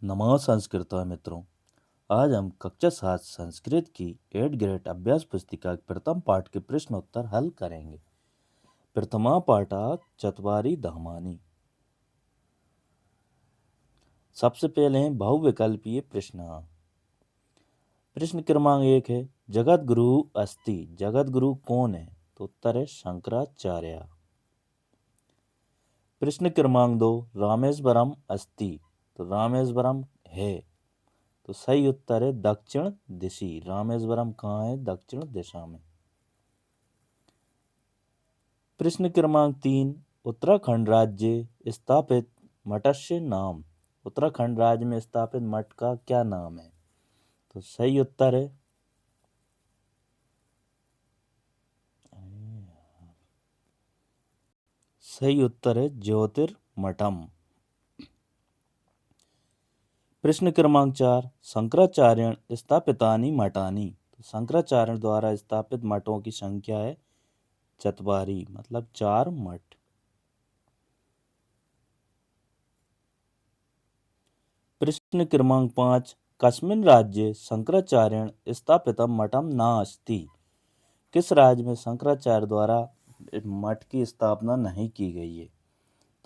नमो संस्कृतः मित्रों। आज हम कक्षा 7 संस्कृत की 8 ग्रेड अभ्यास पुस्तिका के प्रथम पाठ के प्रश्न उत्तर हल करेंगे। प्रथमा पाठात् चत्वारि धामानि। सबसे पहले हैं बहुविकल्पीय प्रश्न। प्रश्न क्रमांक 1 है जगत गुरु अस्ति। जगत गुरु कौन है? तो उत्तर है शंकराचार्य। प्रश्न क्रमांक 2 रामेश्वरम अस्ति। तो रामेश्वरम है, तो सही उत्तर है दक्षिण दिशि। रामेश्वरम कहाँ है? दक्षिण दिशा में। प्रश्न क्रमांक 3 उत्तराखंड राज्य स्थापित मठस्य नाम। उत्तराखंड राज्य में स्थापित मठ का क्या नाम है? तो सही उत्तर है ज्योतिर्मठम। प्रश्न क्रमांक 4 शंकराचार्य स्थापितानि मठानि। तो शंकराचार्य द्वारा स्थापित मठों की संख्या है चत्वारि, मतलब 4 मठ। प्रश्न क्रमांक 5 कस्मिन् राज्ये शंकराचार्य स्थापितं मठं नास्ति। किस राज्य में शंकराचार्य द्वारा मठ की स्थापना नहीं की गई है?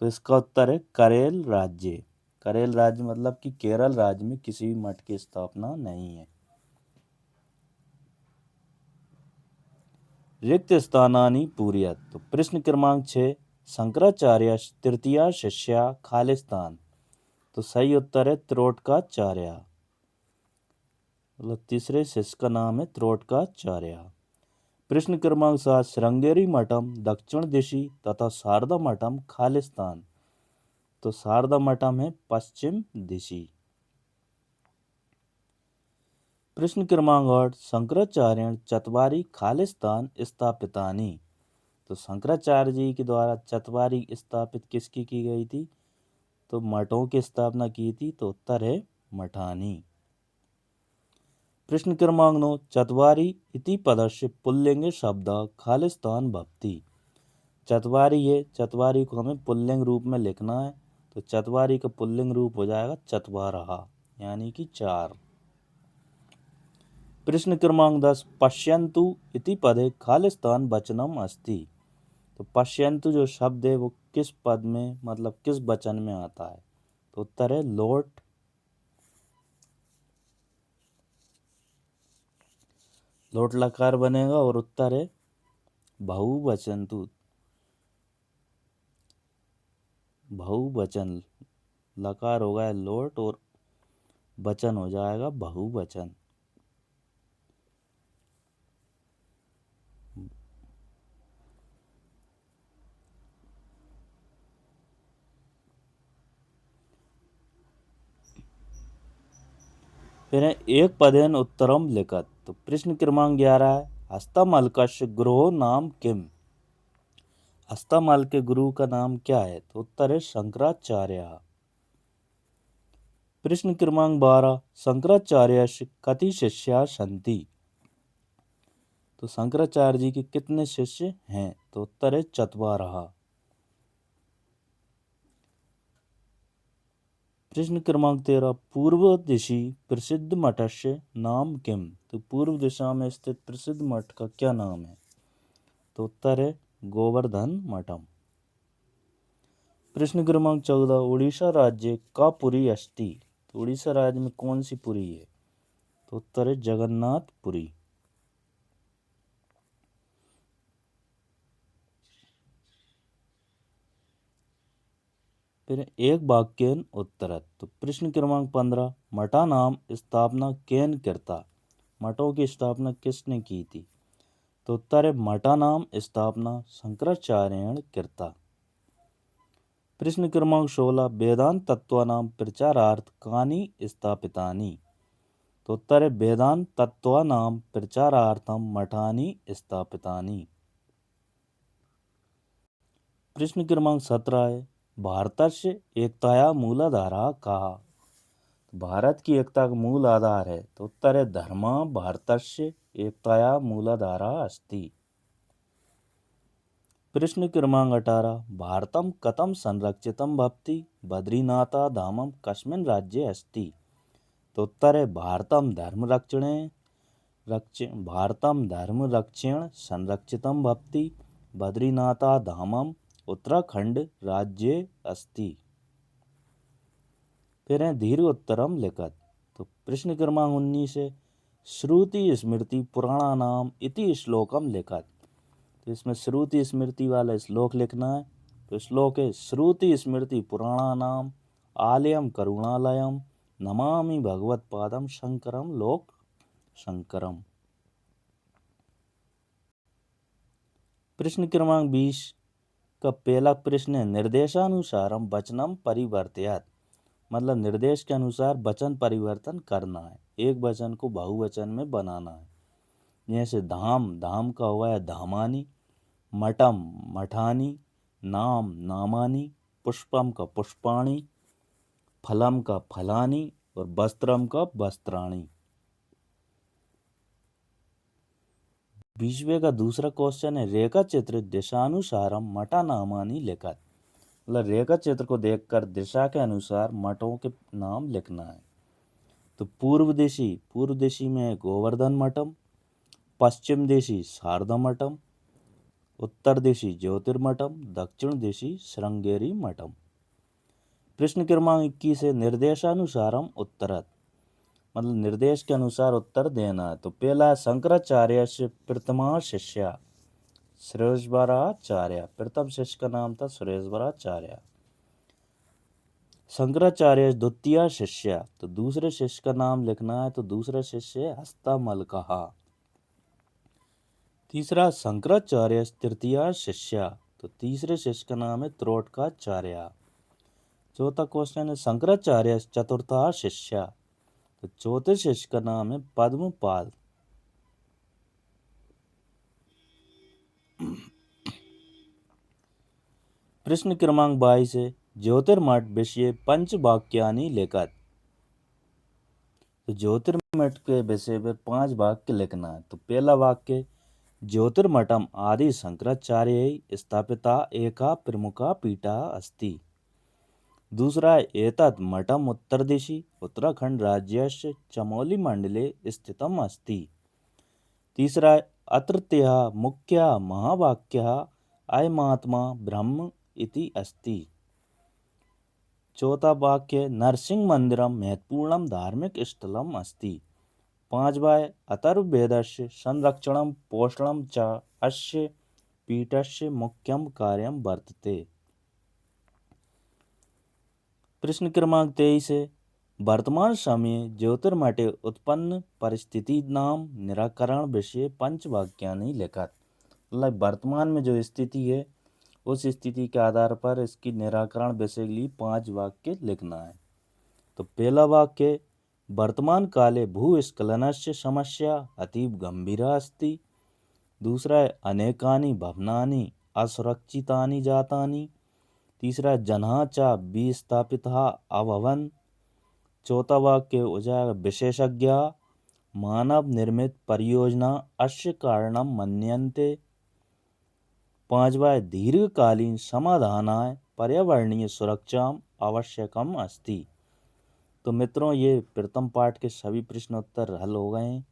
तो इसका उत्तर है करेल राज्य। करेल राज्य मतलब कि केरल राज्य में किसी भी मठ की स्थापना नहीं है। रिक्त स्थानानि पूरयत। तो प्रश्न क्रमांक 6 शंकराचार्य तृतीया शिष्या खालिस्तान। तो सही उत्तर है त्रोटकाचार्य, मतलब तीसरे शिष्य का नाम है त्रोटकाचार्य। प्रश्न क्रमांक 7 श्रृंगेरी मठम दक्षिण दिशि तथा शारदा मठम खालिस्तान। तो शारदा मठम है पश्चिम दिशि। प्रश्न क्रमांक 8 शंकराचार्य चत्वारि खालिस्तान स्थापितानि। तो शंकराचार्य जी के द्वारा चत्वारि स्थापित किसकी की गई थी? तो मठों की स्थापना की थी। तो उत्तर है मठानी। प्रश्न क्रमांक 9 चत्वारि इति पदस्य पुल्लिंग शब्द खालिस्तान भवति। चत्वारि है, चत्वारि को हमें पुल्लिंग रूप में लिखना है। तो चत्वारि का पुल्लिंग रूप हो जाएगा चत्वारः, यानी कि 4। प्रश्न क्रमांक 10 पश्यन्तु इति पदे खालिस्तान वचनम अस्ति। तो पश्यन्तु जो शब्द है वो किस पद में, मतलब किस वचन में आता है? तो उत्तर है लोट। लोट लकार बनेगा और उत्तर है बहुवचनतु। बहुवचन लकार होगा लोट और वचन हो जाएगा बहुवचन। फिर है एक पदेन उत्तरम लिखत। तो प्रश्न क्रमांक 11 है हस्तमलकस्य गुरो नाम किम। हस्तमल के गुरु का नाम क्या है? तो उत्तर है शंकराचार्य। प्रश्न क्रमांक 12 शंकराचार्यस्य कति शिष्या सन्ति। तो शंकराचार्य जी के कितने शिष्य हैं? तो उत्तर है चत्वारः। प्रश्न क्रमांक 13 पूर्व दिशि प्रसिद्ध मठस्य नाम किम। तो पूर्व दिशा में स्थित प्रसिद्ध मठ का क्या नाम है? तो उत्तर है गोवर्धन मठम। प्रश्न क्रमांक 14 उड़ीसा राज्य का पुरी अस्ति। तो उड़ीसा राज्य में कौन सी पुरी है? तो उत्तर है जगन्नाथपुरी। फिर एक वाक्यन उत्तरत। तो प्रश्न क्रमांक 15 मठा नाम स्थापना केन करता। मठों की स्थापना किसने की थी? तो उत्तर है मठा नाम स्थापना शंकराचार्य करता। प्रश्न क्रमांक 16 वेदांत तत्वानां प्रचारार्थ कानि स्थापितानि। तो उत्तर है वेदांत तत्वानां प्रचारार्थम मठानि स्थापितानि। प्रश्न क्रमांक 17 है भारतस्य एकताया मूलाधारा कहा। भारत की एकता का मूल आधार है। तो उत्तर है धर्म भारतस्य एकताया मूलाधारा अस्ति। प्रश्न क्रमांक 18 भारतम कथम संरक्षितम भवति बद्रीनाथा धामम कस्मिन् राज्ये अस्ति। तो उत्तर है भारतम धर्म रक्षण संरक्षितम भवति बद्रीनाथा धामम उत्तराखंड राज्ये अस्ति। फिर है दीर्घ उत्तरम लिखत। तो प्रश्न क्रमांक 19 है श्रुति स्मृति पुराणानाम इति श्लोकम लिखत। तो इसमें श्रुति स्मृति वाला श्लोक लिखना है। तो श्लोक है श्रुति स्मृति पुराणानाम आलयम करुणालयम नमामि भगवत्पादम शंकरम लोक शंकरम। प्रश्न क्रमांक 20 का पहला प्रश्न है निर्देशानुसारम वचनम परिवर्तयात। मतलब निर्देश के अनुसार वचन परिवर्तन करना है, एक वचन को बहुवचन में बनाना है। जैसे धाम का हुआ है धामानी, मठम मठानी, नाम नामानी, पुष्पम का पुष्पाणी, फलम का फलानी और वस्त्रम का वस्त्राणी। 20वें का दूसरा क्वेश्चन है रेखा चित्र दिशानुसारम मठा नामानी लिखत। मतलब रेखा चित्र को देखकर दिशा के अनुसार मठों के नाम लिखना है। तो पूर्व दिशी में गोवर्धन मठम, पश्चिम दिशी शारदा मठम, उत्तर दिशी ज्योतिर्मठम, दक्षिण दिशी श्रृंगेरी मठम। प्रश्न क्रमांक 21 है निर्देशानुसारम उत्तरत। मतलब निर्देश के अनुसार उत्तर देना है। तो पहला शंकराचार्य से प्रथमा शिष्य सुरेश्वराचार्य, प्रथम शिष्य का नाम था सुरेश्वराचार्य। शंकराचार्य द्वितीय शिष्य, तो दूसरे शिष्य का नाम लिखना है। तो दूसरा शिष्य है हस्तमलकहा। तीसरा शंकराचार्य तृतीय शिष्य, तो तीसरे शिष्य का नाम है त्रोटकाचार्य। चौथा क्वेश्चन है शंकराचार्य चतुर्थ शिष्य, तो चौथे शिष्य का नाम है पद्मपाद। प्रश्न क्रमांक 22 है ज्योतिर्मठ विषय पंचवाक्यानि लिखत। तो ज्योतिर्मठ के विषय पर 5 वाक्य लिखना है। तो पहला वाक्य ज्योतिर्मठम आदि शंकराचार्य स्थापिता एका प्रमुखा पीठा अस्ति। दूसरा एतत् मठम उत्तरदिशि उत्तराखंड राज्यस्य चमोली मंडले स्थितम अस्ति। तीसरा अत्रत्यः मुख्यः महावाक्यः अयमात्मा ब्रह्म इति अस्ति। चौथा वाक्य नरसिंह मंदिरम महत्वपूर्णम धार्मिक स्थलम अस्ति। पांचवा अथर्ववेदस्य संरक्षणम पोषणम च अस्य पीठस्य मुख्यम कार्यम वर्तते। प्रश्न क्रमांक 23 है वर्तमान समय ज्योतिर्मठे उत्पन्न परिस्थिति नाम निराकरण विषय पंचवाक्यानि लिखत। मतलब वर्तमान में जो स्थिति है उस स्थिति के आधार पर इसकी निराकरण विषय के लिए 5 वाक्य लिखना है। तो पहला वाक्य वर्तमान काले भूस्खलनस्य समस्या अतीव गंभीरा अस्ति। दूसरा है अनेकानि भवनानि असुरक्षितानि जातानि। तीसरा जनाः च विस्थापिताः अभवन्। चौथा वाक्य हो जाएगा विशेषज्ञ मानव निर्मित परियोजना अस्य कारणम मन्यन्ते। पांचवा दीर्घकालीन समाधानाय पर्यावरणीय सुरक्षा आवश्यकम अस्ति। तो मित्रों ये प्रथम पाठ के सभी प्रश्न उत्तर हल हो गए हैं।